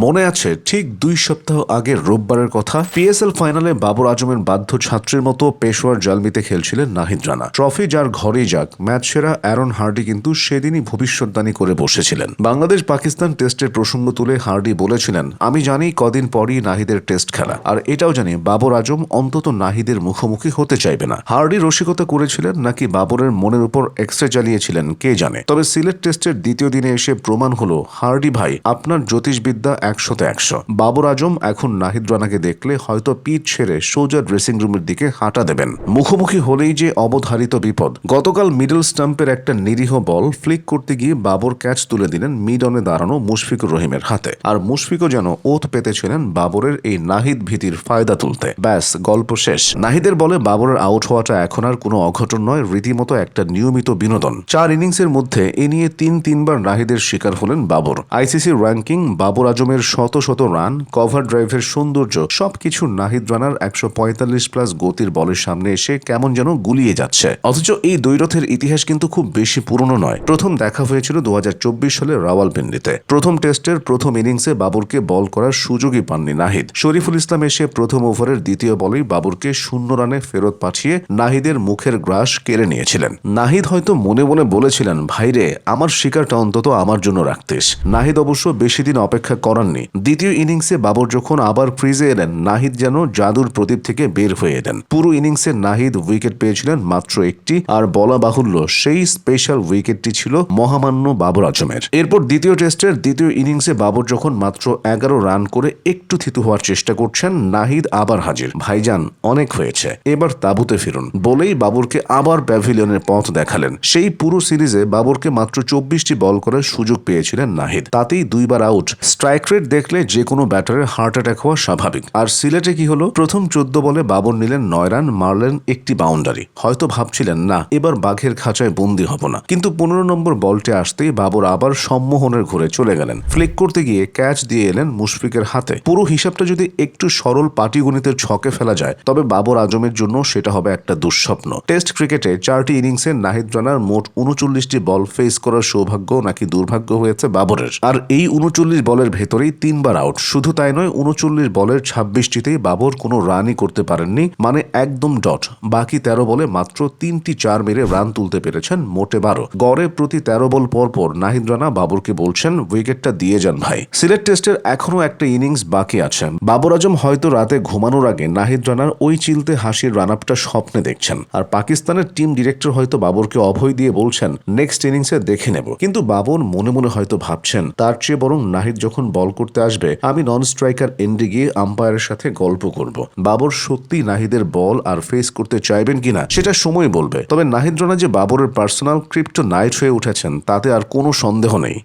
মনে আছে ঠিক 2 সপ্তাহ আগের রোববারের কথা। পিএসএল ফাইনালে বাবর আজমের বাধ্য ছাত্রের মতো পেশোয়ার জালমিতে খেলছিলেন নাহিদ রানা। ট্রফি যার ঘরেই যাক, ম্যাচ সেরা অ্যারন হার্ডি কিন্তু সেদিনই ভবিষ্যদ্বাণী করে বসেছিলেন। বাংলাদেশ পাকিস্তান টেস্টের প্রসঙ্গ তুলে হার্ডি বলেছিলেন, আমি জানি কদিন পরই নাহিদের টেস্ট খেলা, আর এটাও জানি বাবর আজম অন্তত নাহিদের মুখোমুখি হতে চাইবে না। হার্ডি রসিকতা করেছিলেন নাকি বাবরের মনের উপর এক্সরে চালিয়েছিলেন কে জানে। তবে সিলেট টেস্টের দ্বিতীয় দিনে এসে প্রমাণ হলো, হার্ডি ভাই আপনার জ্যোতিষবিদ্যা 100-তে 100। বাবর আজম এখন নাহিদ রানাকে দেখলে হয়তো পিচ ছেড়ে সোজা ড্রেসিং রুমের দিকে হাঁটা দেবেন। মুখোমুখি হলেই যে অবধারিত বিপদ। গতকাল মিডল স্টাম্পের একটা নিরীহ বল ফ্লিক করতে গিয়ে বাবর ক্যাচ তুলে দিলেন মিড অনে দাঁড়ানো মুশফিকুর রহিমের হাতে। আর মুশফিকও যেন ওত পেতেছিলেন বাবরের এই নাহিদ ভীতির ফায়দা তুলতে। ব্যাস, গল্প শেষ। নাহিদের বলে বাবরের আউট হওয়াটা এখন আর কোনো অঘটন নয়, রীতিমতো একটা নিয়মিত বিনোদন। 4 ইনিংসের মধ্যে এ নিয়ে 3বার নাহিদের শিকার হলেন বাবর। আইসিসি র্যাঙ্কিং, বাবর আজমের শত শত রান, কভার ড্রাইভের সৌন্দর্য সবকিছু নাহিদ রানার 145+ গতির বলের সামনে এসে কেমন যেন গুলিয়ে যাচ্ছে। অথচ এই দ্বৈরথের ইতিহাস কিন্তু খুব বেশি পুরনো নয়। প্রথম দেখা হয়েছিল 2024 সালে রাওয়ালপিন্ডিতে। প্রথম টেস্টের প্রথম ইনিংসে বাবরকে বল করার সুযোগই পাননি নাহিদ। শরীফুল ইসলাম এসে প্রথম ওভারের দ্বিতীয় বলেই বাবরকে 0 রানে ফেরত পাঠিয়ে নাহিদের মুখের গ্রাস কেড়ে নিয়েছিলেন। নাহিদ হয়তো মনে মনে বলেছিলেন, ভাইরে আমার শিকারটা অন্তত আমার জন্য রাখতিস। নাহিদ অবশ্য বেশি দিন অপেক্ষা করাননি। দ্বিতীয় ইনিংসে বাবর যখন আবার ক্রিজে এলেন, নাহিদ যেন জাদুর প্রদীপ থেকে বের হয়ে এলেন। পুরো ইনিংসে নাহিদ উইকেট পেয়েছিলেন মাত্র একটি, আর বলা বাহুল্য সেই স্পেশাল উইকেটটি ছিল মহামান্য বাবর আজমের। এরপর দ্বিতীয় টেস্টের দ্বিতীয় ইনিংসে বাবর যখন মাত্র 11 রান করে একটু থিতু হওয়ার চেষ্টা করছেন, নাহিদ আবার হাজির। ভাইজান অনেক হয়েছে, এবার তাঁবুতে ফিরুন বলেই বাবরকে আবার প্যাভিলিয়নের পথ দেখালেন। সেই পুরো সিরিজে বাবরকে মাত্র 24টি বল করার সুযোগ পেয়েছিলেন নাহিদ, তাতেই 2বার আউট। স্ট্রাইক রেট দেখলে যে কোনো ব্যাটারের হার্ট অ্যাটাক হওয়া স্বাভাবিক। আর সিলেটে কি হলো, প্রথম 14 বলে বাবর নিলেন 9 রান, মারলেন একটি বাউন্ডারি। হয়তো ভাবছিলেন না এবার বাঘের খাঁচায় বন্দি হব না, কিন্তু 15 নম্বর বলটি আসতেই বাবর আবার সম্মোহনের ঘুরে চলে গেলেন। ফ্লিক করতে গিয়ে ক্যাচ দিয়ে এলেন মুশফিকের হাতে। পুরো হিসাবটা যদি একটু সরল পাটিগণিতের ছকে ফেলা যায়, তবে বাবর আজমের জন্য সেটা হবে একটা দুঃস্বপ্ন। টেস্ট ক্রিকেটে 4টি ইনিংসে নাহিদ রানার মোট 39টি বল ফেস করার সৌভাগ্য নাকি দুর্ভাগ্য হয়েছে বাবরের। আর এই 39 বলের ভেতরেই 3বার আউট। শুধু তাই নয়, 39 বলের 26টিতেই বাবর কোনো রানই করতে পারেননি, মানে একদম ডট। বাকি 13 বলে মাত্র 3টি 4 মেরে রান তুলতে পেরেছেন মোটে 12। গড়ে প্রতি 13 বল পরপর নাহিদ রানা বাবরকে বলছেন, উইকেটটা দিয়ে যান ভাই। সিলেট টেস্টের এখনো একটা ইনিংস বাকি আছে। বাবর আজম হয়তো রাতে ঘুমানোর আগে নাহিদ রানার ওই চিলতে হাসির রান আপটা স্বপ্নে দেখছেন। আর পাকিস্তানের টিম ডিরেক্টর হয়তো বাবরকে অভয় দিয়ে বলছেন, নেক্সট ইনিংসে দেখে নেব। কিন্তু বাবর মনে মনে হয়তো ভাবছেন, তার চেয়ে বরং নাহিদ যখন বল করতে আসবে, আমি নন স্ট্রাইকার এন্ডে গিয়ে আম্পায়ারের সাথে গল্প করব। বাবর সত্যি নাহিদের বল আর ফেস করতে চাইবেন কিনা সেটা সময় বলবে। তবে নাহিদ রানা যে বাবরের পার্সোনাল ক্রিপ্টোনাইট হয়ে উঠেছেন, তাতে আর কোনো সন্দেহ নেই।